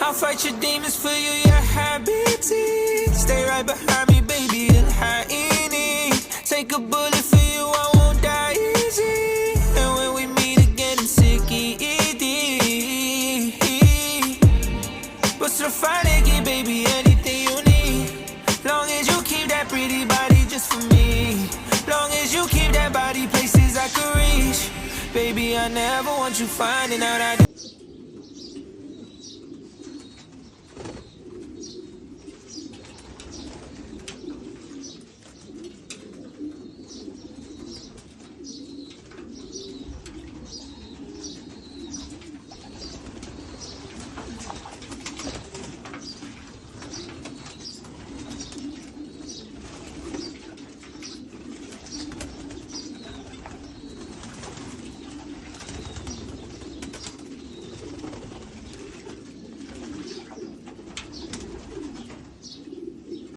I'll fight your demons for you, yeah, habiti. Stay right behind me, baby, and haini. Take a bullet for you, I won't die easy. And when we meet again, it's sicky. What's the fine, baby, anything you need. Long as you keep that pretty body just for me. Long as you keep that body places I could reach. Baby, I never want you finding out I